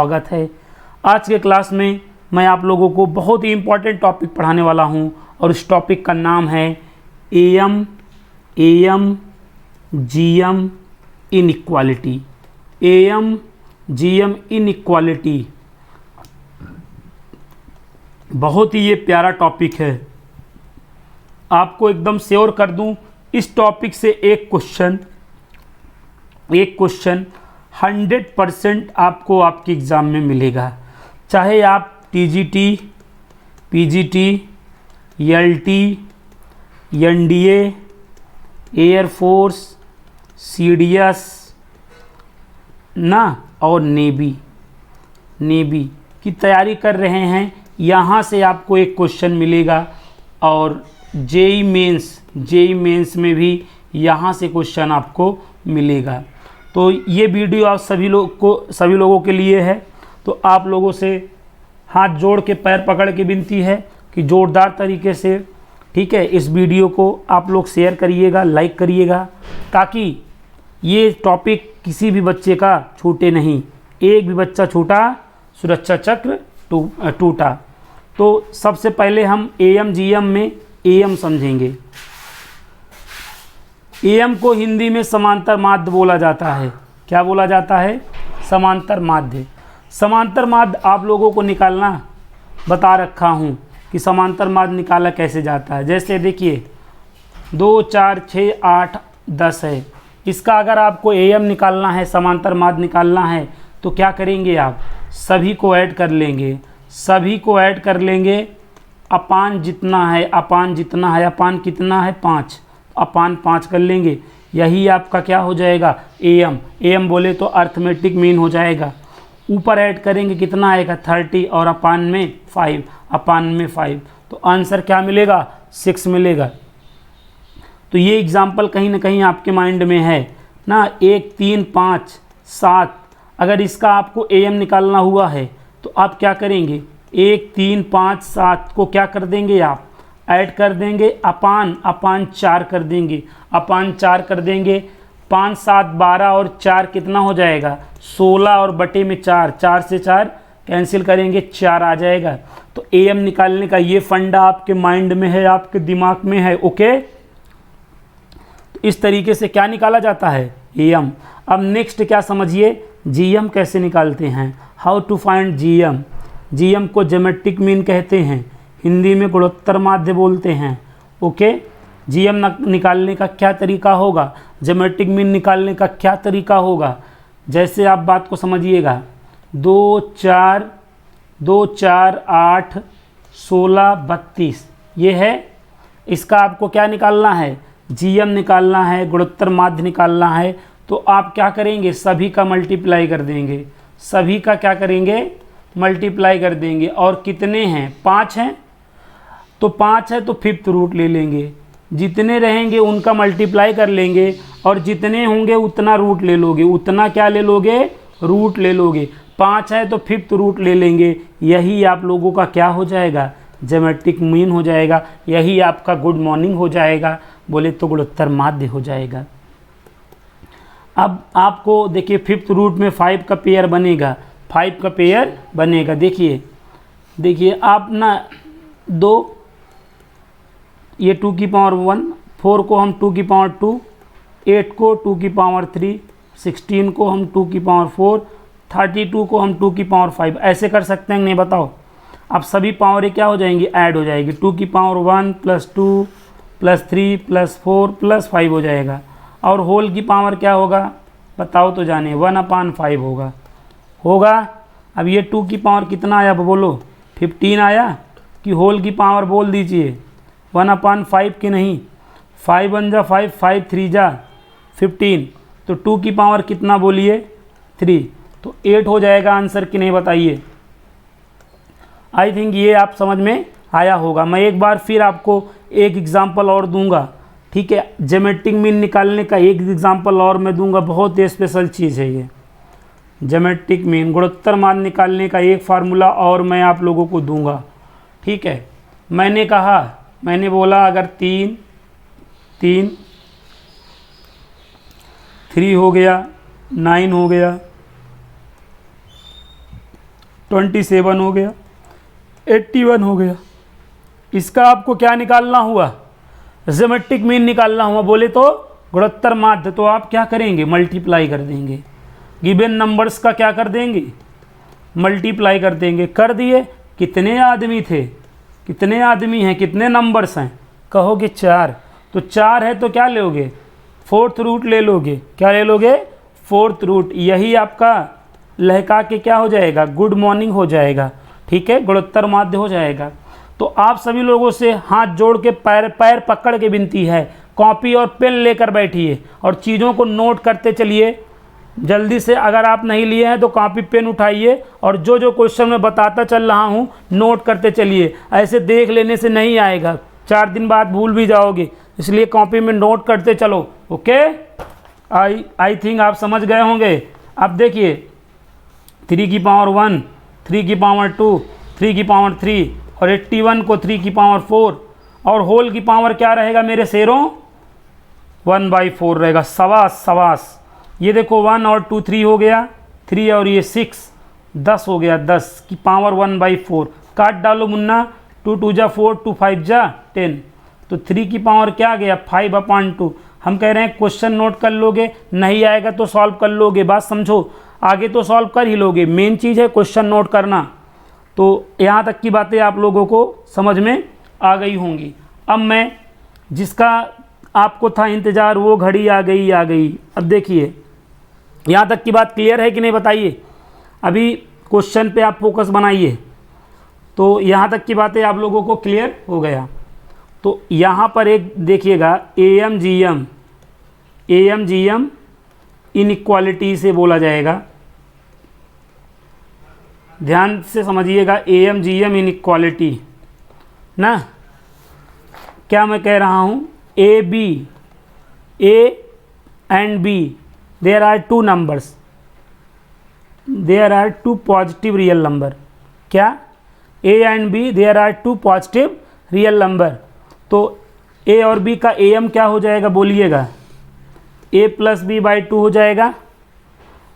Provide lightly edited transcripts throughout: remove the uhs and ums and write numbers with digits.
स्वागत है। आज के क्लास में मैं आप लोगों को बहुत ही इम्पोर्टेंट टॉपिक पढ़ाने वाला हूं और इस टॉपिक का नाम है M GM inequality. M GM inequality बहुत ही ये प्यारा टॉपिक है। आपको एकदम श्योर कर दूं, इस टॉपिक से एक क्वेश्चन 100% आपको आपके एग्ज़ाम में मिलेगा। चाहे आप TGT, PGT, LT, NDA, air force, CDS ना और नेवी की तैयारी कर रहे हैं, यहाँ से आपको एक क्वेश्चन मिलेगा। और जेई मेंस में भी यहाँ से क्वेश्चन आपको मिलेगा। तो ये वीडियो आप सभी लोगों के लिए है। तो आप लोगों से हाथ जोड़ के पैर पकड़ के विनती है कि जोरदार तरीके से, ठीक है, इस वीडियो को आप लोग शेयर करिएगा, लाइक करिएगा, ताकि ये टॉपिक किसी भी बच्चे का छूटे नहीं। एक भी बच्चा छूटा सुरक्षा चक्र टूटा। तो सबसे पहले हम एम जीएम में एम समझेंगे। एम को हिंदी में समांतर माध्य बोला जाता है। क्या बोला जाता है? समांतर माध्य। समांतर माध्य आप लोगों को निकालना बता रखा हूँ कि समांतर माध्य निकाला कैसे जाता है। जैसे देखिए 2, 4, 6, 8, 10 है। इसका अगर आपको एम निकालना है, समांतर माध्य निकालना है, तो क्या करेंगे आप? सभी को ऐड कर लेंगे। अपान जितना है, अपान कितना है? 5, अपान 5 कर लेंगे। यही आपका क्या हो जाएगा? एम बोले तो अर्थमेटिक मीन हो जाएगा। ऊपर ऐड करेंगे, कितना आएगा? 30 और अपान में 5, तो आंसर क्या मिलेगा? 6 मिलेगा। तो ये एग्जाम्पल कहीं ना कहीं आपके माइंड में है ना। 1, 3, 5, 7 अगर इसका आपको एम निकालना हुआ है तो आप क्या करेंगे? 1, 3, 5, 7 को क्या कर देंगे? आप ऐड कर देंगे, अपान 4 कर देंगे। 5, 7, 12 और 4 कितना हो जाएगा? 16 और बटे में 4, 4 से 4 कैंसिल करेंगे, 4 आ जाएगा। तो एम निकालने का ये फंडा आपके माइंड में है, आपके दिमाग में है। ओके, तो इस तरीके से क्या निकाला जाता है? एम। अब नेक्स्ट क्या समझिए, जीएम कैसे निकालते हैं। How to find GM. GM को ज्योमेट्रिक मीन कहते हैं, हिंदी में गुणोत्तर माध्य बोलते हैं। ओके, जीएम निकालने का क्या तरीका होगा, ज्योमेट्रिक मीन निकालने का क्या तरीका होगा, जैसे आप बात को समझिएगा। 2, 4, 8, 16, 32 ये है। इसका आपको क्या निकालना है? जीएम निकालना है, गुणोत्तर माध्य निकालना है। तो आप क्या करेंगे? सभी का मल्टीप्लाई कर देंगे। सभी का क्या करेंगे? मल्टीप्लाई कर देंगे। और कितने हैं? 5 हैं। तो 5 है तो 5th रूट ले लेंगे। जितने रहेंगे उनका मल्टीप्लाई कर लेंगे, और जितने होंगे उतना रूट ले लोगे। उतना क्या ले लोगे? रूट ले लोगे। 5 है तो 5th रूट ले लेंगे। यही आप लोगों का क्या हो जाएगा? ज्योमेट्रिक मीन हो जाएगा। यही आपका गुड मॉर्निंग हो जाएगा, बोले तो गुणोत्तर माध्य हो जाएगा। अब आपको देखिए 5th रूट में 5 का पेयर बनेगा। देखिए आप ना 2, ये 2 की पावर 1, 4 को हम 2 की पावर 2, 8 को 2 की पावर 3, 16 को हम 2 की पावर 4, 32 को हम 2 की पावर 5। ऐसे कर सकते हैं नहीं? बताओ। अब सभी पावरें क्या हो जाएंगी? ऐड हो जाएगी। 2 की पावर 1 + 2 + 3 + 4 + 5 हो जाएगा। और होल की पावर क्या होगा? बताओ तो जाने। 1/5 होगा। अब ये 2 की पावर कितना आया? बोलो। 15 आया कि होल की पावर बोल दीजिए। 1/5 की नहीं, 5 1 जा 5, 5 3 जा 15। तो 2 की पावर कितना बोलिए? 3। तो 8 हो जाएगा आंसर कि नहीं? बताइए। आई थिंक ये आप समझ में आया होगा। मैं एक बार फिर आपको एक एग्जांपल और दूंगा, ठीक है। ज्योमेट्रिक मीन निकालने का एक एग्जांपल और मैं दूंगा। बहुत स्पेशल चीज़ है ये ज्योमेट्रिक मीन। गुणोत्तर मान निकालने का एक फार्मूला और मैं आप लोगों को दूंगा, ठीक है। मैंने बोला अगर 3 3 हो गया, 9 हो गया, 27 हो गया, 81 हो गया। इसका आपको क्या निकालना हुआ, ज्योमेट्रिक मीन निकालना हुआ बोले तो गुणोत्तर माध्य। तो आप क्या करेंगे, मल्टीप्लाई कर देंगे, गिवन नंबर्स का क्या कर देंगे, मल्टीप्लाई कर देंगे। कर दिए, कितने आदमी थे, कितने आदमी हैं, कितने नंबर्स हैं, कहोगे 4। तो 4 है तो क्या लोगे, 4th रूट ले लोगे। क्या ले लोगे, 4th रूट। यही आपका लहका के क्या हो जाएगा, गुड मॉर्निंग हो जाएगा। ठीक है, गुणोत्तर माध्य हो जाएगा। तो आप सभी लोगों से हाथ जोड़ के पैर पकड़ के विनती है, कॉपी और पेन लेकर बैठिए और चीज़ों को नोट करते चलिए जल्दी से। अगर आप नहीं लिए हैं तो कॉपी पेन उठाइए और जो जो क्वेश्चन मैं बताता चल रहा हूँ नोट करते चलिए। ऐसे देख लेने से नहीं आएगा, 4 दिन बाद भूल भी जाओगे, इसलिए कॉपी में नोट करते चलो। ओके, आई थिंक आप समझ गए होंगे। अब देखिए 3 की पावर 1, 3 की पावर 2, 3 की पावर 3 और 81 को 3 की पावर 4 और होल की पावर क्या रहेगा मेरे शेरों, 1/4 रहेगा। सवास। ये देखो 1 और 2 3 हो गया, 3 और ये 6 10 हो गया, 10 की पावर 1/4। काट डालो मुन्ना, 2 2 जा 4, 2 5 जा 10। तो 3 की पावर क्या गया, 5/2। हम कह रहे हैं क्वेश्चन नोट कर लोगे, नहीं आएगा तो सॉल्व कर लोगे। बात समझो, आगे तो सॉल्व कर ही लोगे, मेन चीज़ है क्वेश्चन नोट करना। तो यहाँ तक की बातें आप लोगों को समझ में आ गई होंगी। अब मैं जिसका आपको था इंतज़ार वो घड़ी आ गई। अब देखिए यहाँ तक की बात क्लियर है कि नहीं बताइए। अभी क्वेश्चन पे आप फोकस बनाइए। तो यहाँ तक की बातें आप लोगों को क्लियर हो गया। तो यहाँ पर एक देखिएगा AM GM इनइक्वालिटी से बोला जाएगा, ध्यान से समझिएगा। AM GM इनइक्वालिटी ना, क्या मैं कह रहा हूँ, A and B there are 2 numbers, there are 2 positive real number। क्या, A and B there are 2 positive real number। तो A और B का AM क्या हो जाएगा बोलिएगा, A + B/2 हो जाएगा।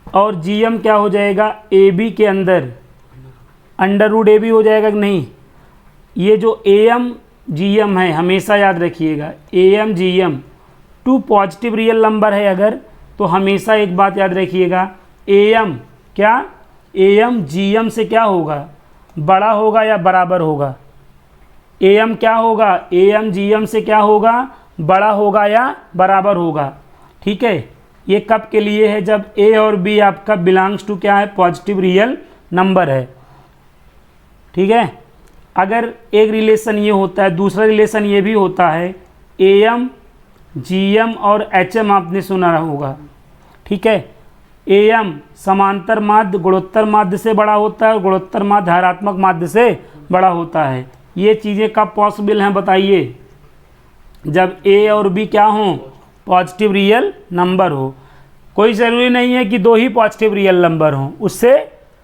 और GM क्या हो जाएगा, AB के अंदर √AB हो जाएगा कि नहीं। ये जो AM GM है हमेशा याद रखिएगा, AM GM 2 positive real number है अगर, तो हमेशा एक बात याद रखिएगा, AM क्या, AM GM से क्या होगा, बड़ा होगा या बराबर होगा। AM क्या होगा, AM GM से क्या होगा, बड़ा होगा या बराबर होगा। ठीक है, ये कब के लिए है, जब A और B आपका बिलोंग्स टू क्या है, पॉजिटिव रियल नंबर है। ठीक है, अगर एक रिलेशन ये होता है, दूसरा रिलेशन ये भी होता है, AM GM और HM आपने सुना होगा। ठीक है, AM समांतर माध्य गुणोत्तर माध्य से बड़ा होता है और गुणोत्तर माध्य धारात्मक माध्य से बड़ा होता है। ये चीज़ें कब पॉसिबल हैं बताइए, जब A और B क्या हों, पॉजिटिव रियल नंबर हो। कोई ज़रूरी नहीं है कि 2 ही पॉजिटिव रियल नंबर हों, उससे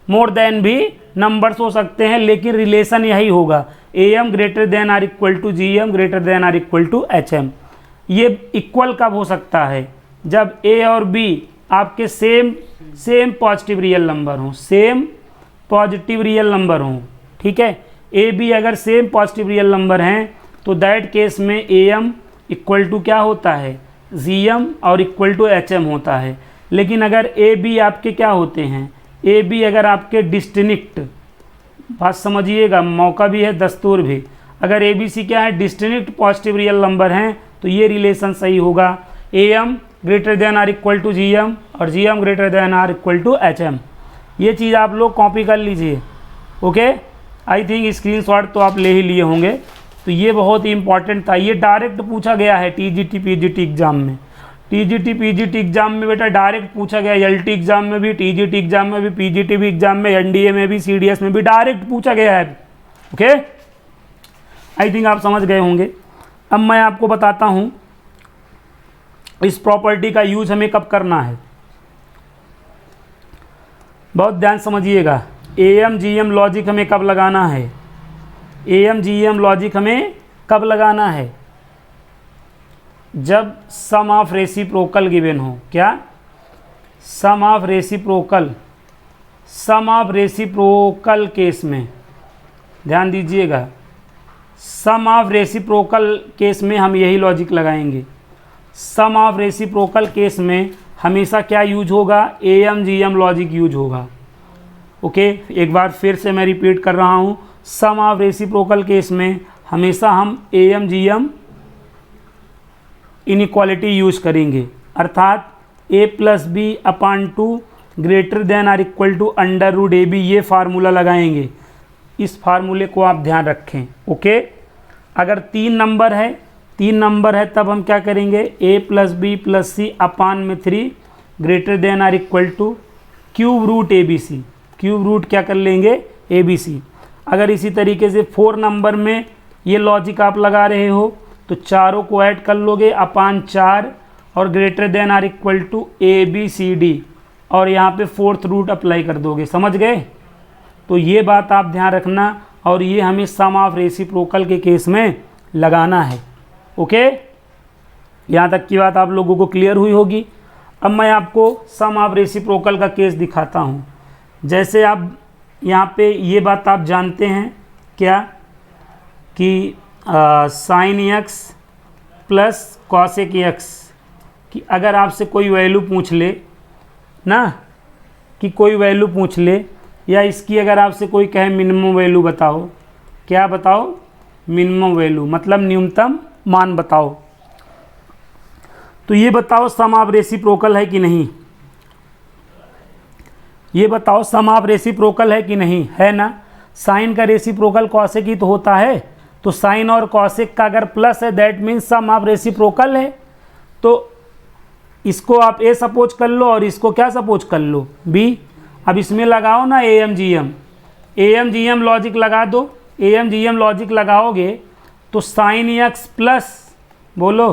मोर देन भी नंबर्स हो सकते हैं, लेकिन रिलेशन यही होगा, AM ≥ GM ≥ HM। ये इक्वल कब हो सकता है, जब A और B आपके सेम पॉजिटिव रियल नंबर हों, सेम पॉजिटिव रियल नंबर हों। ठीक है, A B अगर सेम पॉजिटिव रियल नंबर हैं तो दैट केस में AM = क्या होता है, GM और = HM होता है। लेकिन अगर A B आपके क्या होते हैं, A B अगर आपके डिस्टिंक्ट, बात समझिएगा, मौका भी है दस्तूर भी, अगर A B C क्या है, डिस्टिंक्ट पॉजिटिव रियल नंबर हैं, तो ये रिलेशन सही होगा, AM ≥ GM और GM ≥ HM। ये चीज़ आप लोग कॉपी कर लीजिए। ओके, आई थिंक स्क्रीनशॉट तो आप ले ही लिए होंगे। तो ये बहुत ही इंपॉर्टेंट था, ये डायरेक्ट पूछा गया है TGT PGT एग्ज़ाम में। TGT PGT एग्ज़ाम में बेटा डायरेक्ट पूछा गया, LT एग्ज़ाम में भी, TGT एग्ज़ाम में भी, PGT भी एग्ज़ाम में, NDA में भी, CDS में भी डायरेक्ट पूछा गया है। ओके, आई थिंक आप समझ गए होंगे। अब मैं आपको बताता हूँ इस प्रॉपर्टी का यूज हमें कब करना है, बहुत ध्यान समझिएगा। AM GM लॉजिक हमें कब लगाना है, AM GM लॉजिक हमें कब लगाना है, जब सम ऑफ रेसिप्रोकल गिवन हो। क्या, sum of reciprocal sum of reciprocal case में, ध्यान दीजिएगा, सम ऑफ रेसिप्रोकल केस में हम यही लॉजिक लगाएंगे। सम ऑफ रेसिप्रोकल केस में हमेशा क्या यूज होगा, M G M logic use होगा। ओके, एक बार फिर से मैं रिपीट कर रहा हूँ, सम ऑफ रेसिप्रोकल केस में हमेशा हम M G M inequality use करेंगे, अर्थात a plus B upon 2 greater than or equal to under root A B, ये फार्मूला लगाएंगे। इस फार्मूले को आप ध्यान रखें। ओके, अगर 3 नंबर है तब हम क्या करेंगे, a plus B plus C upon में 3 greater than or equal to cube root A B C, cube root क्या कर लेंगे, ए बी सी। अगर इसी तरीके से 4 नंबर में ये लॉजिक आप लगा रहे हो तो चारों को ऐड कर लोगे अपान 4 और greater than or equal to A B C D, और यहाँ पे 4th रूट अप्लाई कर दोगे। समझ गए? तो ये बात आप ध्यान रखना, और ये हमें सम ऑफ रेसिप्रोकल के केस में लगाना है। ओके, यहाँ तक की बात आप लोगों को क्लियर हुई होगी। अब मैं आपको सम ऑफ रेसिप्रोकल का केस दिखाता हूँ। जैसे आप यहाँ पे ये बात आप जानते हैं क्या, कि sign x plus cosec x कि अगर आपसे कोई वैल्यू पूछ ले ना, कि कोई वैल्यू पूछ ले, या इसकी अगर आपसे कोई कहे मिनिमम वैल्यू बताओ, क्या बताओ, मिनिमम वैल्यू मतलब न्यूनतम मान बताओ, तो ये बताओ सम ऑफ रेसिप्रोकल है कि नहीं, ये बताओ सम ऑफ रेसिप्रोकल है कि नहीं, है ना। साइन का रेसिप्रोकल कॉसेक ही तो होता है, तो साइन और कॉसेक का अगर प्लस है that means sum of reciprocal है। तो इसको आप ए सपोज कर लो और इसको क्या सपोज कर लो, बी। अब इसमें लगाओ ना A M G M logic लगा दो। A M G M logic लगाओगे तो साइन एक्स प्लस बोलो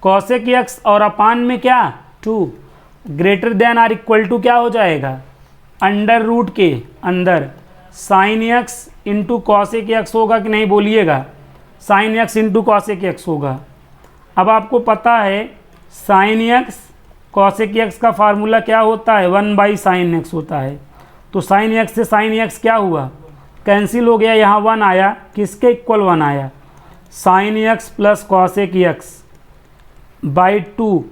कॉसेक एक्स और अपान में क्या 2 greater than or equal to क्या हो जाएगा, अंडर रूट के अंदर sine x into cosec x होगा कि नहीं, बोलिएगा, sine x into cosec x होगा। अब आपको पता है साइन एक्स कॉसेक एक्स का फार्मूला क्या होता है, 1/sin x होता है। तो साइन एक्स से साइन एक्स क्या हुआ, कैंसिल हो गया, यहाँ 1 आया, किसके इक्वल 1 आया, sine x plus cosec x by 2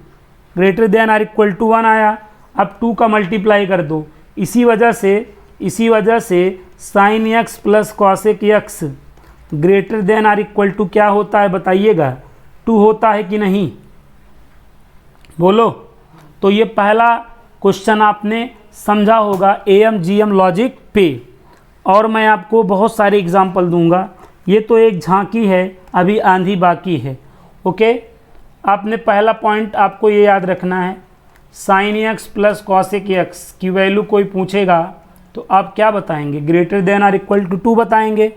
greater than or equal to 1 आया। अब 2 का मल्टीप्लाई कर दो। इसी वजह से sine x plus cosec x greater than or equal to क्या होता है बताइएगा, 2 होता है कि नहीं, बोलो। तो ये पहला क्वेश्चन आपने समझा होगा एम जी एम लॉजिक पे, और मैं आपको बहुत सारे एग्जाम्पल दूंगा। ये तो एक झांकी है, अभी आंधी बाकी है। ओके, आपने पहला पॉइंट आपको ये याद रखना है, sine x plus cosec x की वैल्यू कोई पूछेगा तो आप क्या बताएंगे, greater than or equal to 2 बताएंगे।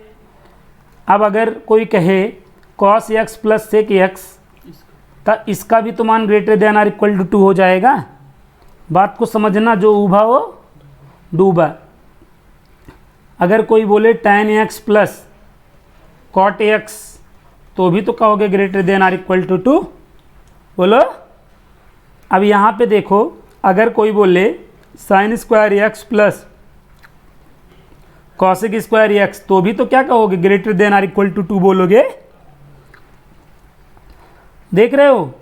अब अगर कोई कहे cos x plus sec x, तो इसका भी तो मान greater than or equal to 2 हो जाएगा। बात को समझना, जो उभा वो डूबा। अगर कोई बोले tan x plus cot x, तो भी तो कहोगे greater than or equal to 2, बोलो। अब यहाँ पे देखो, अगर कोई बोले sine square x plus cosec square x, तो भी तो क्या कहोगे, greater than or equal to 2 बोलोगे। देख रहे हो,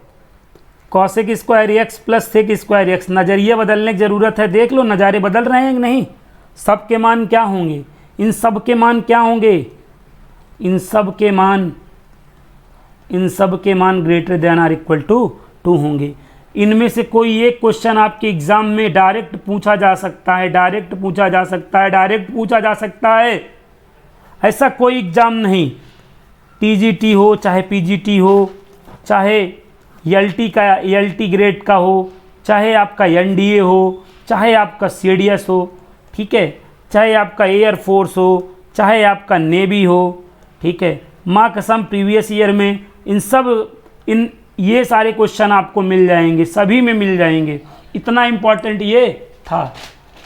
cosec square x plus sec square x, नज़रिया बदलने की ज़रूरत है। देख लो नज़ारे बदल रहे हैं कि नहीं, सब के मान क्या होंगे, इन सब के मान क्या होंगे, इन सब के मान greater than or equal to 2 होंगे। इनमें से कोई एक क्वेश्चन आपके एग्जाम में डायरेक्ट पूछा जा सकता है, ऐसा कोई एग्जाम नहीं, टीजीटी हो चाहे पीजीटी हो, चाहे एलटी ग्रेड का हो, चाहे आपका एनडीए हो, चाहे आपका सीडीएस हो, ठीक है, चाहे आपका एयरफोर्स हो, चाहे आपका नेवी हो, ठीक है, माँ कसम प्रीवियस ईयर में ये सारे क्वेश्चन आपको मिल जाएंगे, सभी में मिल जाएंगे। इतना इम्पोर्टेंट ये था,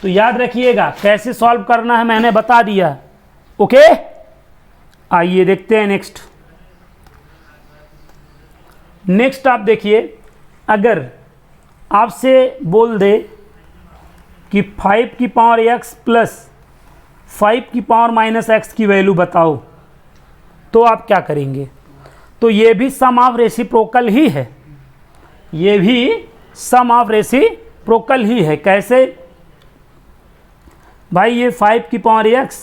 तो याद रखिएगा। कैसे सॉल्व करना है मैंने बता दिया। ओके, आइए देखते हैं नेक्स्ट आप देखिए, अगर आपसे बोल दे कि 5 की पावर x प्लस 5 की पावर माइनस x की वैल्यू बताओ, तो आप क्या करेंगे? तो ये भी सम ऑफ रेसिप्रोकल ही है, ये भी सम ऑफ रेसिप्रोकल ही है। कैसे भाई? ये 5 की पावर x,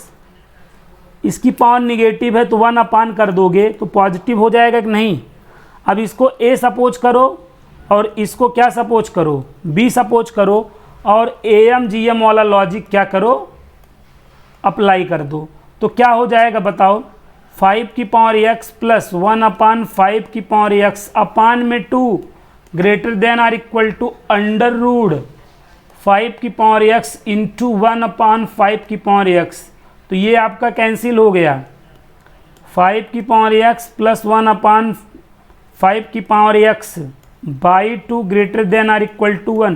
इसकी पावर निगेटिव है तो 1 अपान कर दोगे तो पॉजिटिव हो जाएगा कि नहीं? अब इसको a सपोज करो और इसको क्या सपोज करो? b सपोज करो, और am gm वाला लॉजिक क्या करो? अप्लाई कर दो। तो क्या हो जाएगा बताओ? 5 की पावर x प्लस 1 अपान 5 की पावर x अपान में 2 greater than or equal to under root 5 की पावर x इंटू 1 अपान 5 की पावर x। तो ये आपका कैंसिल हो गया। 5 की पावर x प्लस 1 अपान 5 की power x by 2 greater than or equal to 1,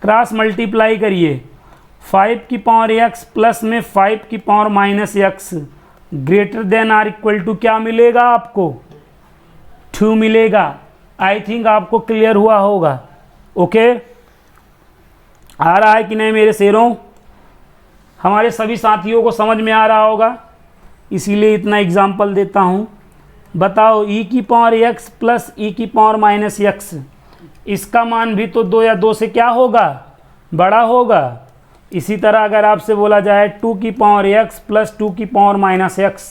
cross multiply करिए। 5 की पावर x प्लस में 5 की power minus x greater than or equal to क्या मिलेगा आपको? 2 मिलेगा। आई थिंक आपको क्लियर हुआ होगा। ओके, आ रहा है कि नहीं मेरे शेरों? हमारे सभी साथियों को समझ में आ रहा होगा, इसीलिए इतना एग्जाम्पल देता हूँ। बताओ e की पावर x प्लस e की पावर माइनस x, इसका मान भी तो 2 या 2 से क्या होगा? बड़ा होगा। इसी तरह अगर आपसे बोला जाए 2 की पावर x प्लस 2 की पावर माइनस x,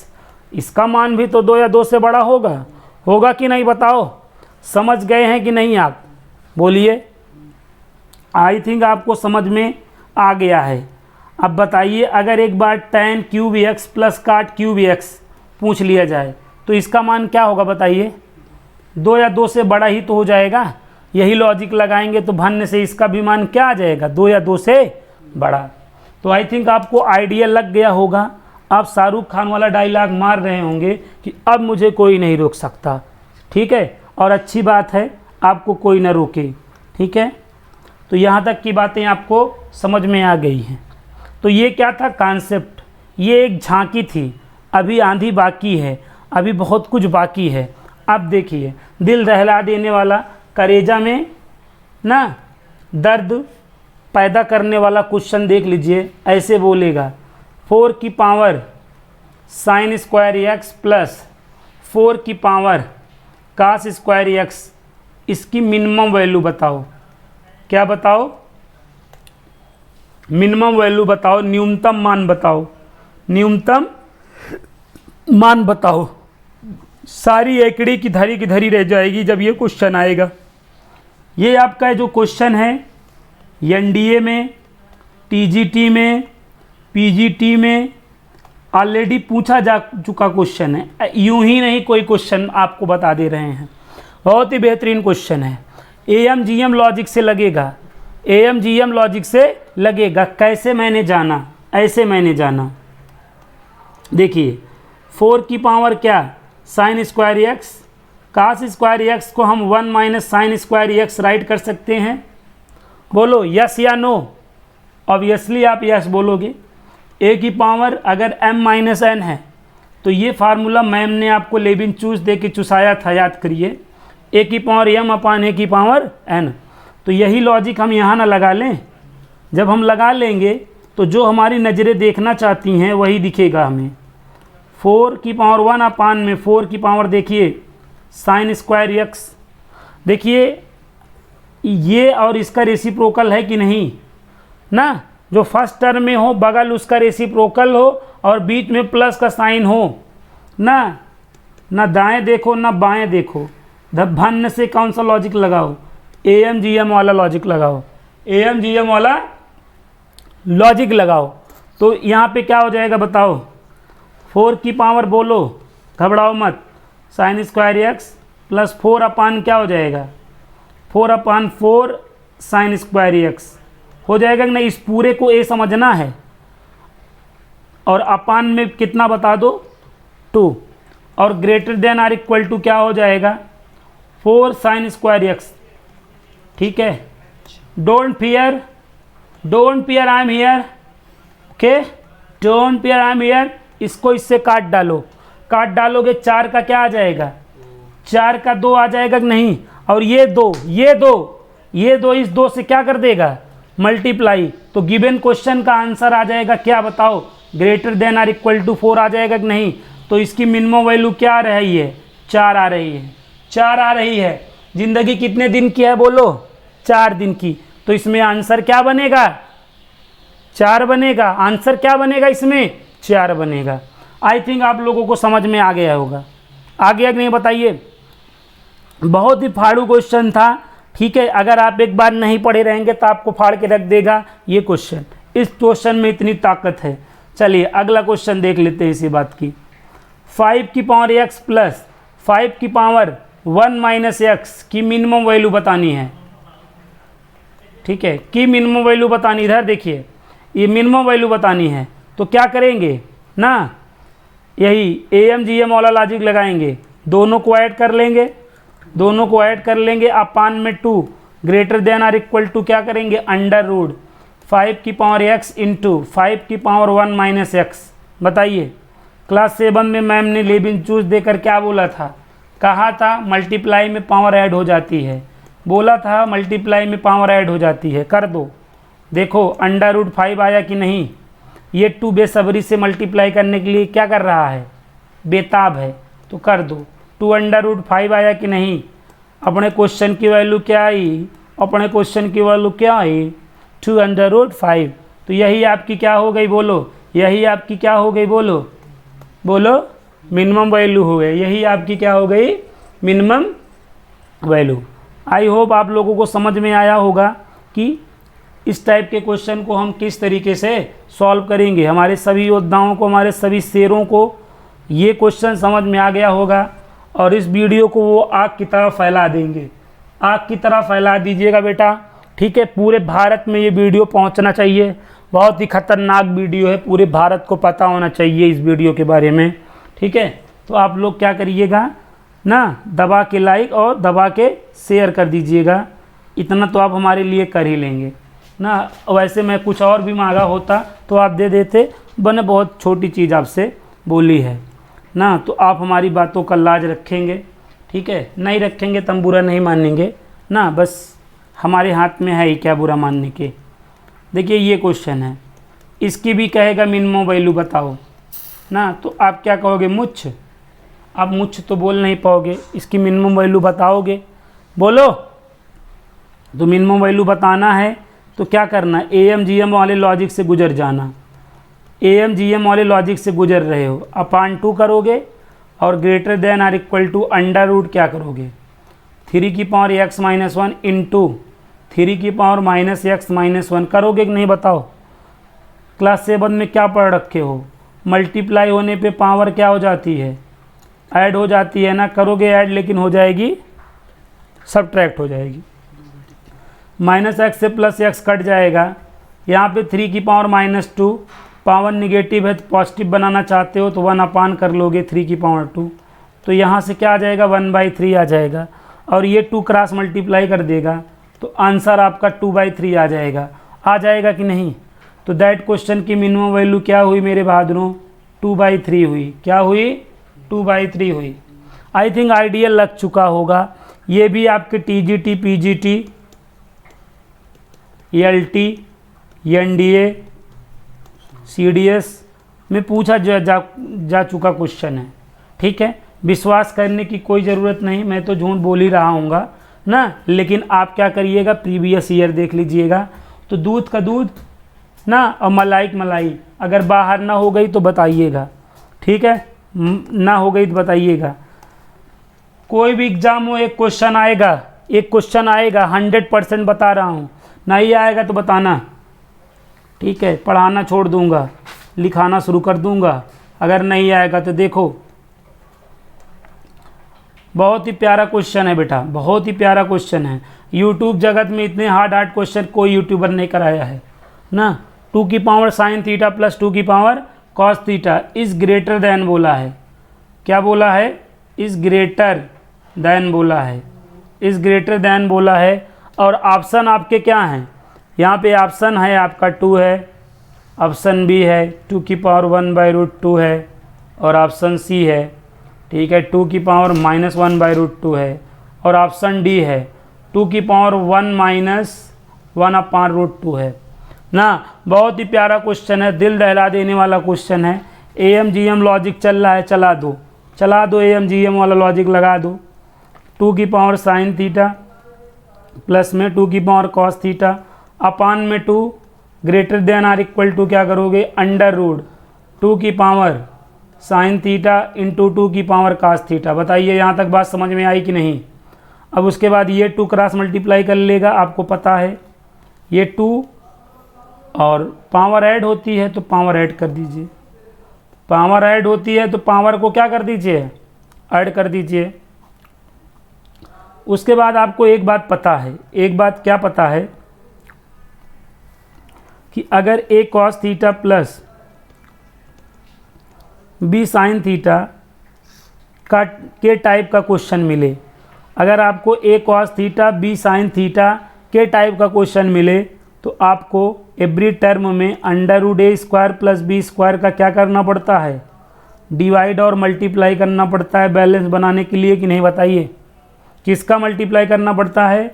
इसका मान भी तो 2 या 2 से बड़ा होगा। होगा कि नहीं बताओ? समझ गए हैं कि नहीं आप? बोलिए। आई थिंक आपको समझ में आ गया है। अब बताइए, अगर एक बार tan क्यूब x प्लस काट क्यूब x पूछ लिया जाए तो इसका मान क्या होगा बताइए? 2 या 2 से बड़ा ही तो हो जाएगा। यही लॉजिक लगाएंगे तो भन्न से इसका भी मान क्या आ जाएगा? 2 या 2 से बड़ा। तो आई थिंक आपको आइडिया लग गया होगा। आप शाहरुख खान वाला डायलॉग मार रहे होंगे कि अब मुझे कोई नहीं रोक सकता। ठीक है, और अच्छी बात है आपको कोई ना रोके। ठीक है, तो यहाँ तक की बातें आपको समझ में आ गई हैं। तो ये क्या था कॉन्सेप्ट? ये एक झांकी थी। अभी आंधी बाकी है, अभी बहुत कुछ बाकी है। अब देखिए, दिल दहला देने वाला, करेजा में ना दर्द पैदा करने वाला क्वेश्चन देख लीजिए। ऐसे बोलेगा 4 की power sine square x plus 4 की पावर कास स्क्वायर एक्स, इसकी मिनिमम वैल्यू बताओ। क्या बताओ? मिनिमम वैल्यू बताओ, न्यूनतम मान बताओ, न्यूनतम मान बताओ। सारी एकड़ी की धरी रह जाएगी जब ये क्वेश्चन आएगा। ये आपका जो क्वेश्चन है एनडीए में, टीजीटी में, पीजीटी में ऑलरेडी पूछा जा चुका क्वेश्चन है। यूं ही नहीं कोई क्वेश्चन आपको बता दे रहे हैं, बहुत ही बेहतरीन क्वेश्चन है। एएमजीएम लॉजिक से लगेगा, एएमजीएम लॉजिक से लगेगा। कैसे मैंने जाना? ऐसे मैंने जाना। देखिए 4 की पावर क्या? Sine square x, cos square x को हम 1 minus sine square x write कर सकते हैं। बोलो यस या नो? ऑब्वियसली आप यस बोलोगे। ए की पावर अगर m माइनस एन है तो ये फार्मूला मैम ने आपको लेविन चूस दे के चुसाया था, याद करिए। ए की पावर m अपान ए की पावर n। तो यही लॉजिक हम यहाँ ना लगा लें। जब हम लगा लेंगे तो जो हमारी नज़रें देखना चाहती हैं वही दिखेगा हमें। 4 की पावर 1 अपान में 4 की पावर देखिए साइन स्क्वायर एक्स। देखिए ये और इसका रेसिप्रोकल है कि नहीं ना? जो फर्स्ट टर्म में हो बगल उसका रेसिप्रोकल हो और बीच में प्लस का साइन हो ना। ना दाएं देखो ना बाएं देखो, भन्न से कौन सा लॉजिक लगाओ? एएमजीएम वाला लॉजिक लगाओ, एएमजीएम वाला लॉजिक लगाओ। तो यहाँ पे क्या हो जाएगा बताओ? 4 की पावर बोलो, घबराओ मत, साइन स्क्वायर एक्स प्लस 4 अपान क्या हो जाएगा? 4 अपान 4 साइन स्क्वायर एक्स हो जाएगा कि नहीं? इस पूरे को ए समझना है। और अपान में कितना बता दो? 2। और greater than or equal to क्या हो जाएगा? 4 साइन स्क्वायर एक्स। ठीक है, don't fear, I am here. Okay, don't fear, I am here. इसको इससे काट डालो, काट डालोगे 4 का क्या आ जाएगा? 4 का 2 आ जाएगा कि नहीं? और ये 2 इस 2 से क्या कर देगा? मल्टीप्लाई, तो गिवन क्वेश्चन का आंसर आ जाएगा क्या बताओ, greater than or equal to 4 आ जाएगा कि नहीं। तो इसकी मिनिमम वैल्यू क्या आ रही है, 4 आ रही है, 4 आ रही है। ज़िंदगी कितने दिन की है बोलो, 4 दिन की। तो इसमें आंसर क्या बनेगा, 4 बनेगा। आंसर क्या बनेगा इसमें, 4 बनेगा। आई थिंक आप लोगों को समझ में आ गया होगा। आ गया कि नहीं बताइए। बहुत ही फाड़ू क्वेश्चन था, ठीक है। अगर आप एक बार नहीं पढ़े रहेंगे तो आपको फाड़ के रख देगा ये क्वेश्चन। इस क्वेश्चन में इतनी ताकत है। चलिए अगला क्वेश्चन देख लेते हैं इसी बात की। 5 की पावर x प्लस 5 की पावर 1 माइनस एक्स की मिनिमम वैल्यू बतानी है, ठीक है। की मिनिमम वैल्यू बतानी, इधर देखिए ये मिनिमम वैल्यू बतानी है। तो क्या करेंगे ना, यही AMGM वाला लॉजिक लगाएंगे, दोनों को ऐड कर लेंगे, दोनों को ऐड कर लेंगे। अपान में 2 greater than or equal to क्या करेंगे, अंडर रूट 5 की पावर x इंटू 5 की पावर 1 माइनस एक्स। बताइए क्लास 7 में मैम ने लेबिन चूज देकर क्या बोला था, कहा था मल्टीप्लाई में पावर ऐड हो जाती है, बोला था मल्टीप्लाई में पावर ऐड हो जाती है। कर दो, देखो अंडर रूट 5 आया कि नहीं। ये 2 बेसब्री से मल्टीप्लाई करने के लिए क्या कर रहा है, बेताब है। तो कर दो, 2 अंडर रूट 5 आया कि नहीं। अपने क्वेश्चन की वैल्यू क्या आई, अपने क्वेश्चन की वैल्यू क्या आई, 2 अंडर रूट 5। तो यही आपकी क्या हो गई बोलो, यही आपकी क्या हो गई बोलो, बोलो मिनिमम वैल्यू हो गई। यही आपकी क्या हो गई, मिनिमम वैल्यू। आई होप आप लोगों को समझ में आया होगा कि इस टाइप के क्वेश्चन को हम किस तरीके से सॉल्व करेंगे। हमारे सभी योद्धाओं को, हमारे सभी शेरों को ये क्वेश्चन समझ में आ गया होगा। और इस वीडियो को वो आग की तरह फैला देंगे, आग की तरह फैला दीजिएगा बेटा, ठीक है। पूरे भारत में ये वीडियो पहुंचना चाहिए। बहुत ही खतरनाक वीडियो है, पूरे भारत को पता होना चाहिए इस वीडियो के बारे में, ठीक है। तो आप लोग क्या करिएगा ना, दबा के लाइक और दबा के शेयर कर दीजिएगा। इतना तो आप हमारे लिए कर ही लेंगे ना। वैसे मैं कुछ और भी मांगा होता तो आप दे देते, मैंने बहुत छोटी चीज़ आपसे बोली है ना। तो आप हमारी बातों का लाज रखेंगे, ठीक है। नहीं रखेंगे तो हम बुरा नहीं मानेंगे ना, बस हमारे हाथ में है ही क्या बुरा मानने के। देखिए ये क्वेश्चन है, इसकी भी कहेगा मिनिमम वैल्यू बताओ ना। तो आप क्या कहोगे, मुच्छ। आप मुच्छ तो बोल नहीं पाओगे, इसकी मिनिमम वैल्यू बताओगे, बोलो। तो मिनिमम वैल्यू बताना है तो क्या करना, AMGM वाले लॉजिक से गुजर जाना। AMGM वाले लॉजिक से गुजर रहे हो, अपान 2 करोगे और greater than or equal to under root क्या करोगे, 3 की पावर x माइनस 1 इंटू 3 की पावर माइनस एक्स माइनस 1 करोगे कि नहीं बताओ। क्लास 7 में क्या पढ़ रखे हो, मल्टीप्लाई होने पे पावर क्या हो जाती है, ऐड हो जाती है ना। करोगे ऐड, लेकिन हो जाएगी सब्ट्रैक्ट हो जाएगी। माइनस एक्स से प्लस एक्स कट जाएगा। यहाँ पे 3 की पावर माइनस 2, पावर निगेटिव है तो पॉजिटिव बनाना चाहते हो तो 1 अपान कर लोगे 3 की पावर 2। तो यहाँ से क्या आ जाएगा, 1/3 आ जाएगा। और ये 2 क्रॉस मल्टीप्लाई कर देगा तो आंसर आपका 2/3 आ जाएगा कि नहीं। तो दैट क्वेश्चन की मिनिमम वैल्यू क्या हुई मेरे बहादुरों, 2/3 हुई। क्या हुई, 2/3 हुई। आई थिंक आइडियल लग चुका होगा। ये भी आपके TGT, PGT, LT, NDA, CDS में पूछा जा चुका क्वेश्चन है, ठीक है। विश्वास करने की कोई ज़रूरत नहीं, मैं तो झूठ बोल ही रहा हूँगा ना। लेकिन आप क्या करिएगा, प्रीवियस ईयर देख लीजिएगा। तो दूध का दूध ना और मलाई की मलाई, अगर बाहर ना हो गई तो बताइएगा, ठीक है। ना हो गई तो बताइएगा। कोई भी एग्ज़ाम हो एक क्वेश्चन आएगा 100% बता रहा हूँ। नहीं आएगा तो बताना, ठीक है। पढ़ाना छोड़ दूँगा, लिखाना शुरू कर दूँगा। अगर नहीं आएगा तो देखो, बहुत ही प्यारा क्वेश्चन है बेटा, बहुत ही प्यारा क्वेश्चन है। यूट्यूब जगत में इतने हार्ड क्वेश्चन कोई यूट्यूबर नहीं कराया है ना। 2 की पावर साइन थीटा प्लस 2 की power cos theta is greater than बोला है। क्या बोला है, इज़ ग्रेटर दैन बोला है, इज़ ग्रेटर दैन बोला है। और ऑप्शन आपके क्या हैं, यहाँ पे ऑप्शन है आपका 2 है, ऑप्शन बी है 2 की पावर 1/√2 है, और ऑप्शन सी है, ठीक है, 2 की पावर -1/√2 है, और ऑप्शन डी है 2 की पावर 1 - 1/√2 है ना। बहुत ही प्यारा क्वेश्चन है, दिल दहला देने वाला क्वेश्चन है। AMGM लॉजिक चल रहा है, चला दो AMGM वाला लॉजिक लगा दो। 2 की पावर साइन थीटा प्लस में 2 की पावर कॉस थीटा अपान में 2 greater than or equal to क्या करोगे, अंडर रूट 2 की पावर साइन थीटा इंटू 2 की पावर कास थीटा। बताइए यहाँ तक बात समझ में आई कि नहीं। अब उसके बाद ये 2 क्रॉस मल्टीप्लाई कर लेगा, आपको पता है ये 2 और पावर ऐड होती है तो पावर ऐड कर दीजिए, पावर ऐड होती है तो पावर को क्या कर दीजिए, ऐड कर दीजिए। उसके बाद आपको एक बात पता है, एक बात क्या पता है कि अगर a cos theta plus b sine theta के टाइप का क्वेश्चन मिले, अगर आपको a cos theta b sine theta के टाइप का क्वेश्चन मिले तो आपको एवरी टर्म में √a² प्लस b² का क्या करना पड़ता है, डिवाइड और मल्टीप्लाई करना पड़ता है बैलेंस बनाने के लिए कि नहीं। बताइए किसका मल्टीप्लाई करना पड़ता है,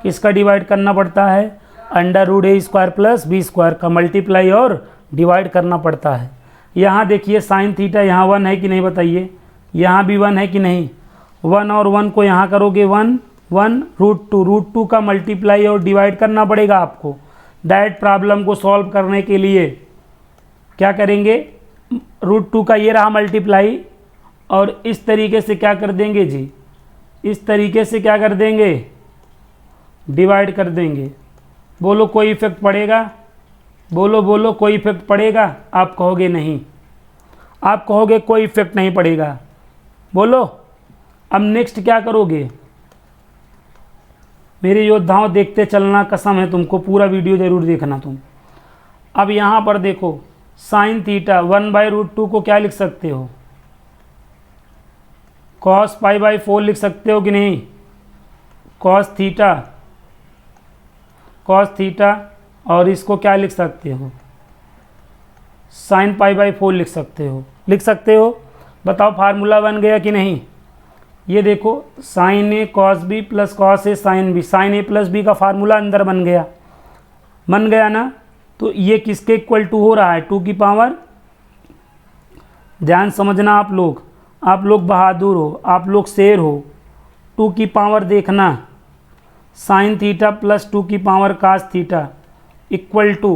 किसका डिवाइड करना पड़ता है, √a² प्लस b² का मल्टीप्लाई और डिवाइड करना पड़ता है। यहाँ देखिए साइन थीटा यहाँ 1 है कि नहीं, बताइए यहाँ भी 1 है कि नहीं। 1 और 1 को यहाँ करोगे 1 1 √2 का मल्टीप्लाई और डिवाइड करना पड़ेगा आपको। दैट प्रॉब्लम को सॉल्व करने के लिए क्या करेंगे, √2 का ये रहा मल्टीप्लाई और इस तरीके से क्या कर देंगे जी, इस तरीके से क्या कर देंगे, डिवाइड कर देंगे। बोलो कोई इफेक्ट पड़ेगा, बोलो कोई इफेक्ट पड़ेगा। आप कहोगे नहीं, आप कहोगे कोई इफेक्ट नहीं पड़ेगा। बोलो अब नेक्स्ट क्या करोगे, मेरे योद्धाओं देखते चलना, कसम है तुमको, पूरा वीडियो ज़रूर देखना तुम। अब यहाँ पर देखो साइन थीटा 1/√2 को क्या लिख सकते हो, cos π/4 लिख सकते हो कि नहीं। cos थीटा और इसको क्या लिख सकते हो, sin π/4 लिख सकते हो। बताओ फार्मूला बन गया कि नहीं। ये देखो sin A cos B plus cos A sin B, sin A plus B का फार्मूला अंदर बन गया ना। तो ये किसके इक्वल टू हो रहा है, 2 की पावर, ध्यान समझना आप लोग बहादुर हो, आप लोग शेर हो। 2 की पावर देखना, साइन थीटा प्लस 2 की power cos theta equal to,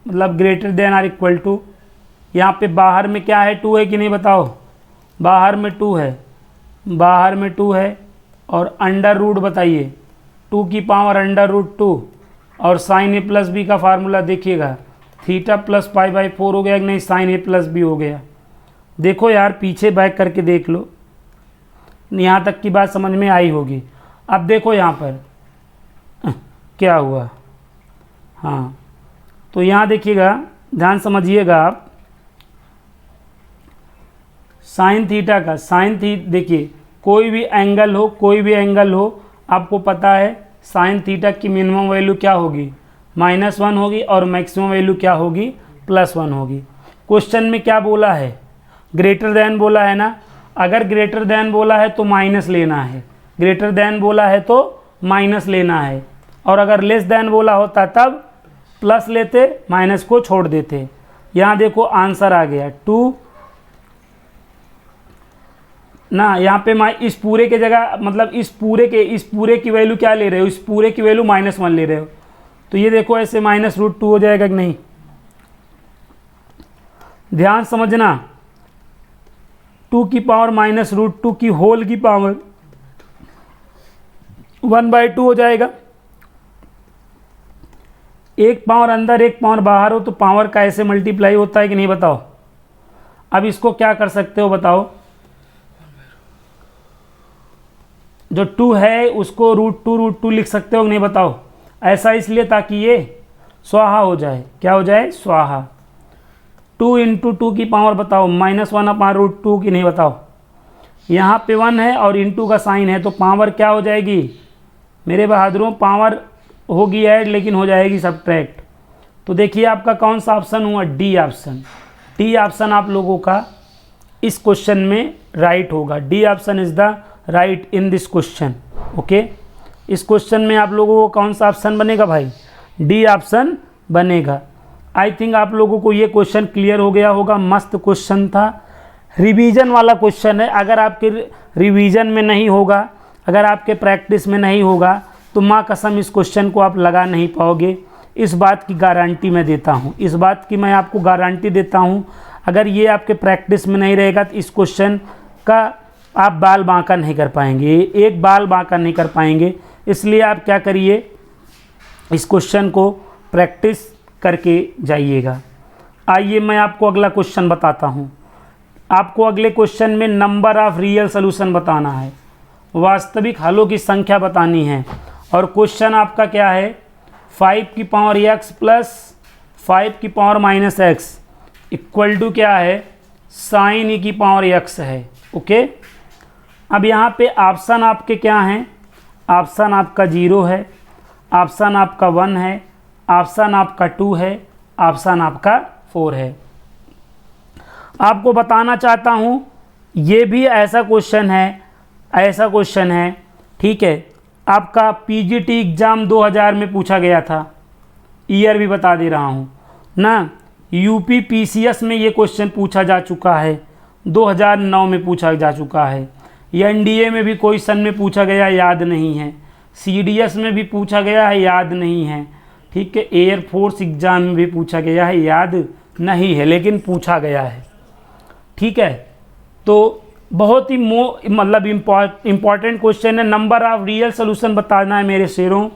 मतलब greater than or equal to, यहाँ पे बाहर में क्या है, 2 है कि नहीं बताओ, बाहर में 2 है और अंडर रूट बताइए 2 की पावर √2 और साइन ए प्लस बी का फार्मूला देखिएगा, थीटा प्लस π/4 हो गया कि नहीं, साइन ए प्लस बी हो गया। देखो यार पीछे बैक करके देख लो, यहाँ तक की बात समझ में आई होगी। अब देखो यहाँ पर क्या हुआ, हाँ तो यहाँ देखिएगा, ध्यान समझिएगा आप, साइन थीटा का देखिए कोई भी एंगल हो आपको पता है साइन थीटा की मिनिमम वैल्यू क्या होगी, -1 होगी और मैक्सिमम वैल्यू क्या होगी, +1 होगी। क्वेश्चन में क्या बोला है, ग्रेटर देन बोला है ना। अगर ग्रेटर देन बोला है तो माइनस लेना है, ग्रेटर देन बोला है तो माइनस लेना है, और अगर लेस देन बोला होता तब प्लस लेते, माइनस को छोड़ देते। यहाँ देखो आंसर आ गया 2 ना। यहाँ पे इस पूरे के जगह, मतलब इस पूरे की वैल्यू क्या ले रहे हो, इस पूरे की वैल्यू -1 ले रहे हो, तो ये देखो ऐसे -√2 हो जाएगा कि नहीं। ध्यान समझना, 2 की पावर -√2 की होल की पावर 1/2 हो जाएगा। एक पावर अंदर एक पावर बाहर हो तो पावर का ऐसे मल्टीप्लाई होता है कि नहीं बताओ। अब इसको क्या कर सकते हो बताओ, जो 2 है उसको √2 लिख सकते हो कि नहीं बताओ। ऐसा इसलिए ताकि ये स्वाहा हो जाए, क्या हो जाए, स्वाहा। 2 × 2 की पावर बताओ -1/√2 की नहीं बताओ। यहाँ पे 1 है और इंटू का साइन है तो पावर क्या हो जाएगी मेरे बहादुरों, पावर होगी ऐड लेकिन हो जाएगी सब्ट्रैक्ट। तो देखिए आपका कौन सा ऑप्शन हुआ, डी ऑप्शन आप लोगों का इस क्वेश्चन में राइट होगा। D option is the right in this question. Okay, इस क्वेश्चन में आप लोगों को कौन सा ऑप्शन बनेगा भाई, डी ऑप्शन बनेगा। आई थिंक आप लोगों को ये क्वेश्चन क्लियर हो गया होगा। मस्त क्वेश्चन था, रिवीजन वाला क्वेश्चन है। अगर आपके रिवीजन में नहीं होगा, अगर आपके प्रैक्टिस में नहीं होगा तो माँ कसम इस क्वेश्चन को आप लगा नहीं पाओगे। इस बात की गारंटी मैं देता हूँ, इस बात की मैं आपको गारंटी देता हूँ। अगर ये आपके प्रैक्टिस में नहीं रहेगा तो इस क्वेश्चन का आप बाल बांका नहीं कर पाएंगे, एक बाल बांका नहीं कर पाएंगे। इसलिए आप क्या करिए, इस क्वेश्चन को प्रैक्टिस करके जाइएगा। आइए मैं आपको अगला क्वेश्चन बताता हूँ। आपको अगले क्वेश्चन में नंबर ऑफ रियल सोल्यूशन बताना है, वास्तविक हलों की संख्या बतानी है। और क्वेश्चन आपका क्या है, 5 की पावर x प्लस 5 की power minus x equal to क्या है, साइन ई की पावर x है। ओके, अब यहाँ पे ऑप्शन आपके क्या हैं, ऑप्शन आपका 0 है, ऑप्शन आपका 1 है, ऑप्शन आपका 2 है, ऑप्शन आपका 4 है। आपको बताना चाहता हूँ ये भी ऐसा क्वेश्चन है, ऐसा क्वेश्चन है, ठीक है, आपका पीजीटी एग्ज़ाम 2000 में पूछा गया था। ईयर भी बता दे रहा हूँ ना, यूपी पीसीएस में ये क्वेश्चन पूछा जा चुका है, 2009 में पूछा जा चुका है। एनडीए में भी कोई सन में पूछा गया, याद नहीं है। सीडीएस में भी पूछा गया है, याद नहीं है। ठीक है, एयरफोर्स एग्ज़ाम में भी पूछा गया है, याद नहीं है, लेकिन पूछा गया है। ठीक है, तो बहुत ही मतलब इम्पॉर्टेंट क्वेश्चन है। नंबर ऑफ रियल सोल्यूशन बताना है मेरे शेरों,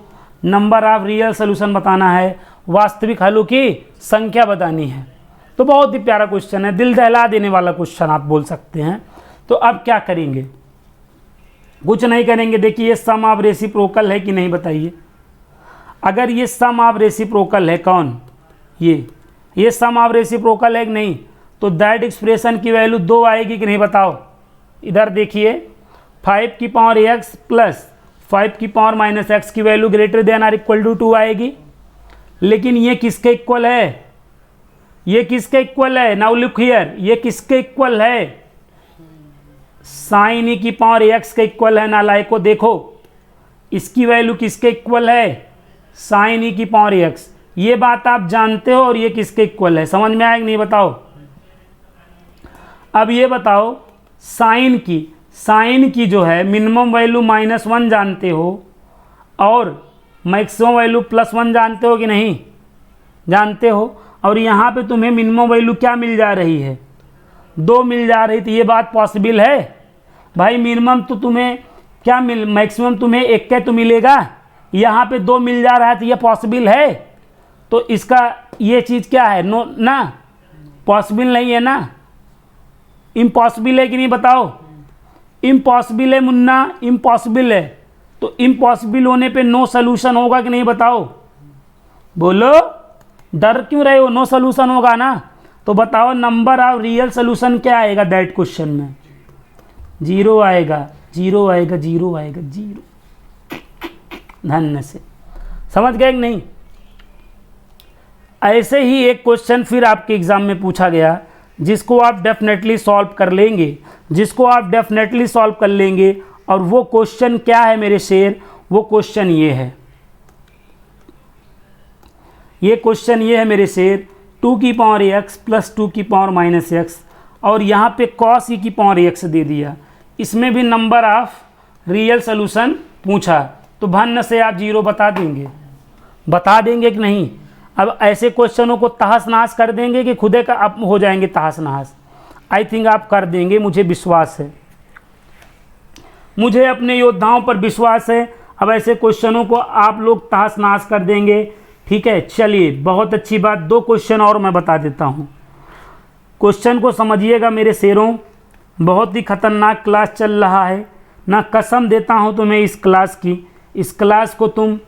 नंबर ऑफ रियल सोल्यूशन बताना है, वास्तविक हलों की संख्या बतानी है। तो बहुत ही प्यारा क्वेश्चन है, दिल दहला देने वाला क्वेश्चन आप बोल सकते हैं। तो अब क्या करेंगे, कुछ नहीं करेंगे। देखिए ये सम ऑफ रेसिप्रोकल है कि नहीं बताइए। अगर ये सम ऑफ रेसिप्रोकल है, कौन, ये सम ऑफ रेसिप्रोकल है कि नहीं, तो दैट एक्सप्रेशन की वैल्यू 2 आएगी कि नहीं बताओ। इधर देखिए 5 की पावर x प्लस 5 की पावर माइनस एक्स की value greater than or equal to 2 आएगी। लेकिन ये किसके इक्वल है, ये किसके इक्वल है, नाउ लुक हियर, ये किसके इक्वल है, साइन ई की पावर x के इक्वल है। नालायको देखो, इसकी वैल्यू किसके इक्वल है, साइन ई की पावर x। ये बात आप जानते हो, और ये किसके इक्वल है, समझ में आएगा नहीं बताओ। अब ये बताओ, साइन की जो है मिनिमम वैल्यू -1 जानते हो, और मैक्सिमम वैल्यू +1 जानते हो कि नहीं, जानते हो। और यहाँ पे तुम्हें मिनिमम वैल्यू क्या मिल जा रही है, 2 मिल जा रही। तो ये बात पॉसिबल है भाई, मिनिमम तो तुम्हें क्या मैक्सिमम तुम्हें 1 का तो मिलेगा, यहाँ पे 2 मिल जा रहा है, तो ये पॉसिबल है। तो इसका ये चीज़ क्या है, नो ना, पॉसिबल नहीं है ना, इम्पॉसिबल है कि नहीं बताओ। इम्पॉसिबल है मुन्ना, इम्पॉसिबल है। तो इम्पॉसिबल होने पे नो सॉल्यूशन होगा कि नहीं बताओ, बोलो, डर क्यों रहे हो, नो सॉल्यूशन होगा ना। तो बताओ नंबर ऑफ रियल सॉल्यूशन क्या आएगा दैट क्वेश्चन में, 0 आएगा, 0 आएगा, 0 आएगा, 0। धन्य से समझ गए कि नहीं। ऐसे ही एक क्वेश्चन फिर आपके एग्जाम में पूछा गया, जिसको आप डेफिनेटली सॉल्व कर लेंगे, जिसको आप डेफिनेटली सॉल्व कर लेंगे। और वो क्वेश्चन क्या है मेरे शेर, वो क्वेश्चन ये है, ये क्वेश्चन ये है मेरे शेर, 2 की पावर x प्लस 2 की पावर माइनस एक्स, और यहाँ पे cos e की पावर x दे दिया। इसमें भी नंबर ऑफ रियल सोल्यूशन पूछा, तो भन्न से आप 0 बता देंगे, बता देंगे कि नहीं। अब ऐसे क्वेश्चनों को तहस नहस कर देंगे कि खुदे का आप हो जाएंगे तहस नहस। आई थिंक आप कर देंगे, मुझे विश्वास है, मुझे अपने योद्धाओं पर विश्वास है। अब ऐसे क्वेश्चनों को आप लोग तहस नहस कर देंगे। ठीक है, चलिए बहुत अच्छी बात। 2 क्वेश्चन और मैं बता देता हूँ, क्वेश्चन को समझिएगा मेरे शेरों। बहुत ही खतरनाक क्लास चल रहा है ना, कसम देता हूँ तुम्हें इस क्लास की। इस क्लास को तुम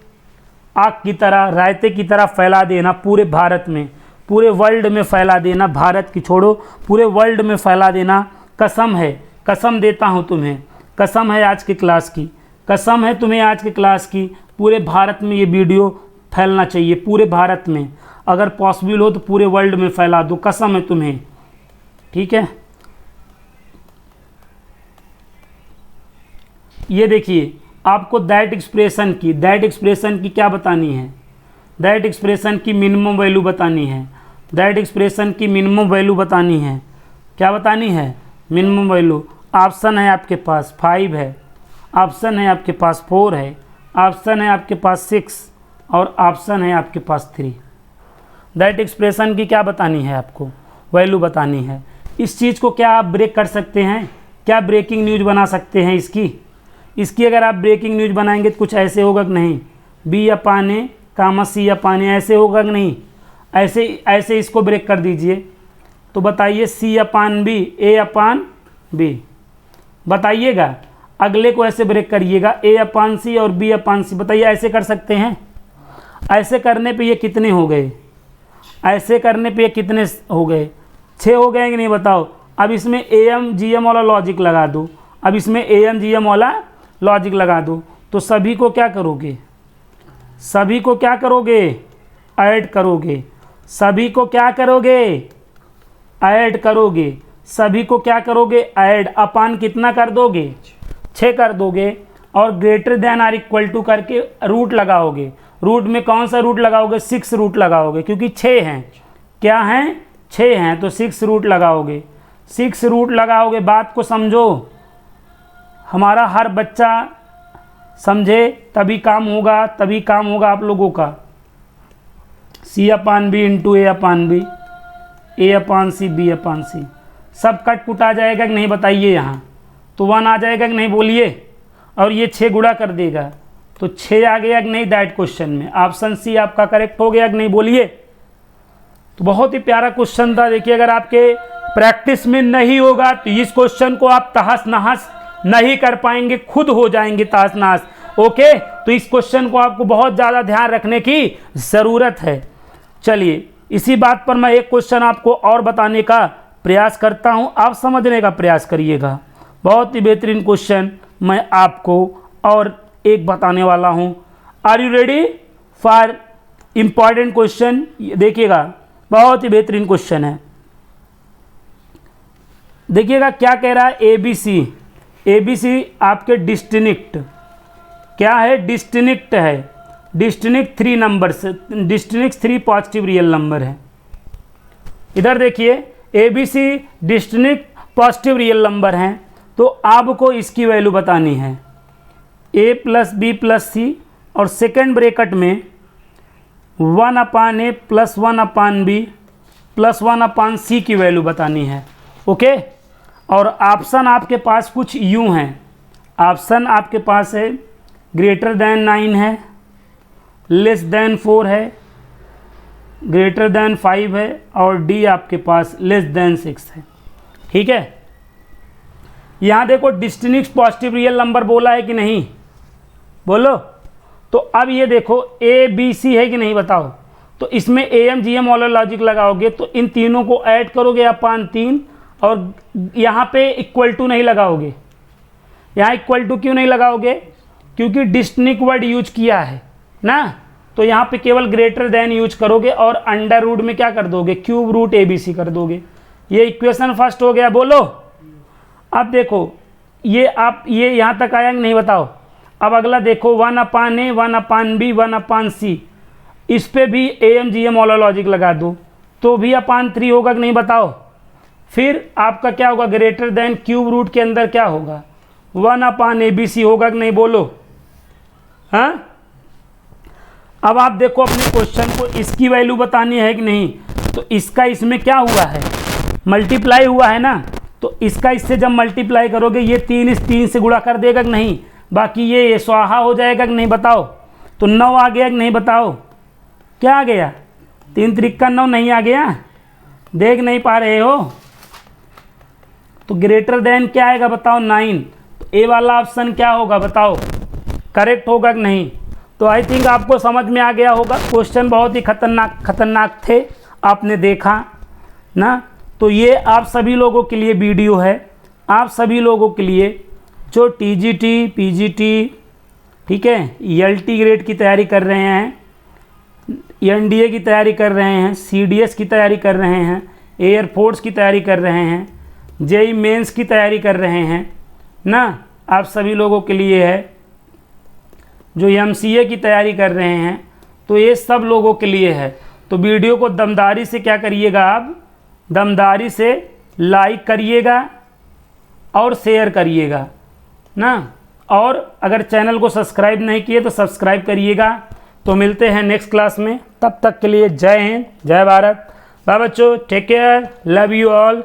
आग की तरह, रायते की तरह फैला देना पूरे भारत में, पूरे वर्ल्ड में फैला देना, भारत की छोड़ो पूरे वर्ल्ड में फैला देना। कसम है, कसम देता हूँ तुम्हें, कसम है आज की क्लास की, कसम है तुम्हें आज की क्लास की। पूरे भारत में ये वीडियो फैलना चाहिए, पूरे भारत में, अगर पॉसिबल हो तो पूरे वर्ल्ड में फैला दो, कसम है तुम्हें। ठीक है, ये देखिए आपको दैट एक्सप्रेशन की क्या बतानी है, दैट एक्सप्रेशन की मिनिमम वैल्यू बतानी है, दैट एक्सप्रेशन की मिनिमम वैल्यू बतानी है। क्या बतानी है? Minimum value. ऑप्शन है आपके पास 5 है, ऑप्शन है आपके पास 4 है, ऑप्शन है आपके पास 6 और ऑप्शन है आपके पास 3। दैट एक्सप्रेशन की क्या बतानी है आपको? वैल्यू बतानी है। इस चीज़ को क्या आप ब्रेक कर सकते हैं? क्या ब्रेकिंग न्यूज बना सकते हैं इसकी अगर आप ब्रेकिंग न्यूज बनाएंगे तो कुछ ऐसे होगा कि नहीं, बी अपान ए कामा सी अपान ए, ऐसे होगा कि नहीं? ऐसे इसको ब्रेक कर दीजिए। तो बताइए सी अपान बी, ए अपान बी, बताइएगा। अगले को ऐसे ब्रेक करिएगा, ए अपान सी और बी अपान सी। बताइए ऐसे कर सकते हैं? ऐसे करने पे ये कितने हो गए? ऐसे करने पे ये कितने हो गए? 6 हो गए कि नहीं बताओ। अब इसमें ए एम जी एम वाला लॉजिक लगा दो, अब इसमें ए एम जी एम वाला लॉजिक लगा दो। तो सभी को क्या करोगे? सभी को क्या करोगे? ऐड करोगे। सभी को क्या करोगे? ऐड करोगे। सभी को क्या करोगे? ऐड। अपान कितना कर दोगे? 6 कर दोगे। और greater than or equal to करके रूट लगाओगे। रूट में कौन सा रूट लगाओगे? 6 रूट लगाओगे, क्योंकि 6 हैं। क्या हैं? 6 हैं, तो 6 रूट लगाओगे। 6 रूट लगाओगे। बात को समझो, हमारा हर बच्चा समझे तभी काम होगा, तभी काम होगा आप लोगों का। सी अपान बी इंटू ए अपान बी, ए अपान सी, बी अपान सी, सब कट कुट आ जाएगा कि नहीं बताइए? यहाँ तो 1 आ जाएगा कि नहीं बोलिए? और ये 6 गुणा कर देगा तो 6 आ गया कि नहीं दैट क्वेश्चन में? ऑप्शन सी आपका करेक्ट हो गया कि नहीं बोलिए? तो बहुत ही प्यारा क्वेश्चन था। देखिए अगर आपके प्रैक्टिस में नहीं होगा तो इस क्वेश्चन को आप तहस नहस नहीं कर पाएंगे, खुद हो जाएंगे तहस नहस। ओके, तो इस क्वेश्चन को आपको बहुत ज़्यादा ध्यान रखने की ज़रूरत है। चलिए इसी बात पर मैं एक क्वेश्चन आपको और बताने का प्रयास करता हूं, आप समझने का प्रयास करिएगा। बहुत ही बेहतरीन क्वेश्चन मैं आपको और एक बताने वाला हूं। Are you ready for important question? देखिएगा बहुत ही बेहतरीन क्वेश्चन है। देखिएगा क्या कह रहा है। ए बी सी आपके डिस्टिंक्ट क्या है? डिस्टिंक्ट है। डिस्टिंक्ट 3 नंबर से, डिस्टिंक्ट 3 पॉजिटिव रियल नंबर है। इधर देखिए A B C distinct positive real number हैं, तो आपको इसकी वैल्यू बतानी है। A plus B plus C और सेकेंड ब्रैकेट में 1 upon A plus 1 upon B plus 1 upon C की वैल्यू बतानी है। ओके, और ऑप्शन आपके पास कुछ यूँ हैं। ऑप्शन आपके पास है ग्रेटर देन 9 है, लेस देन 4 है, ग्रेटर देन 5 है और डी आपके पास लेस देन 6 है। ठीक है, यहाँ देखो डिस्टिंक्ट पॉजिटिव रियल नंबर बोला है कि नहीं? बोलो। तो अब ये देखो ए बी सी है कि नहीं बताओ? तो इसमें ए एम जी एम वाला लॉजिक लगाओगे तो इन तीनों को ऐड करोगे अपान 3, और यहाँ पे इक्वल टू नहीं लगाओगे। यहाँ इक्वल टू क्यों नहीं लगाओगे? क्योंकि डिस्टिंक्ट वर्ड यूज किया है ना, तो यहाँ पे केवल ग्रेटर देन यूज करोगे और अंडर रूट में क्या कर दोगे? Cube root A B C कर दोगे। ये इक्वेशन फर्स्ट हो गया। बोलो। अब देखो ये आप ये यहाँ तक आया कि नहीं बताओ? अब अगला देखो 1 अपान ए 1 अपान बी 1 अपान सी, इस पे भी ए एम जी एम वाला लॉजिक लगा दो तो भी अपान 3 होगा कि नहीं बताओ? फिर आपका क्या होगा? ग्रेटर देन क्यूब रूट के अंदर क्या होगा? 1 अपान ए बी सी होगा कि नहीं? बोलो। हाँ, अब आप देखो अपने क्वेश्चन को, इसकी वैल्यू बतानी है कि नहीं? तो इसका इसमें क्या हुआ है? मल्टीप्लाई हुआ है ना, तो इसका इससे जब मल्टीप्लाई करोगे ये 3 इस 3 से गुणा कर देगा कि नहीं? बाकी ये स्वाहा हो जाएगा कि नहीं बताओ? तो 9 आ गया कि नहीं बताओ? क्या आ गया? 3 त्रिक 9 नहीं आ गया? देख नहीं पा रहे हो? तो ग्रेटर देन क्या आएगा बताओ? 9। तो ए वाला ऑप्शन क्या होगा बताओ? करेक्ट होगा कि नहीं? तो आई थिंक आपको समझ में आ गया होगा। क्वेश्चन बहुत ही खतरनाक थे, आपने देखा ना। तो ये आप सभी लोगों के लिए वीडियो है, आप सभी लोगों के लिए जो टीजीटी पीजीटी, ठीक है, एलटी ग्रेड की तैयारी कर रहे हैं, एनडीए की तैयारी कर रहे हैं, सीडीएस की तैयारी कर रहे हैं, एयरफोर्स की तैयारी कर रहे हैं, जेई मेंस की तैयारी कर रहे हैं ना, आप सभी लोगों के लिए है। जो एमसीए की तैयारी कर रहे हैं, तो तो ये सब लोगों के लिए है। तो वीडियो को दमदारी से क्या करिएगा, आप दमदारी से लाइक करिएगा और शेयर करिएगा ना, और अगर चैनल को सब्सक्राइब नहीं किए तो सब्सक्राइब करिएगा। तो मिलते हैं नेक्स्ट क्लास में, तब तक के लिए जय हिंद, जय भारत। बाय बच्चों, take care, love you all.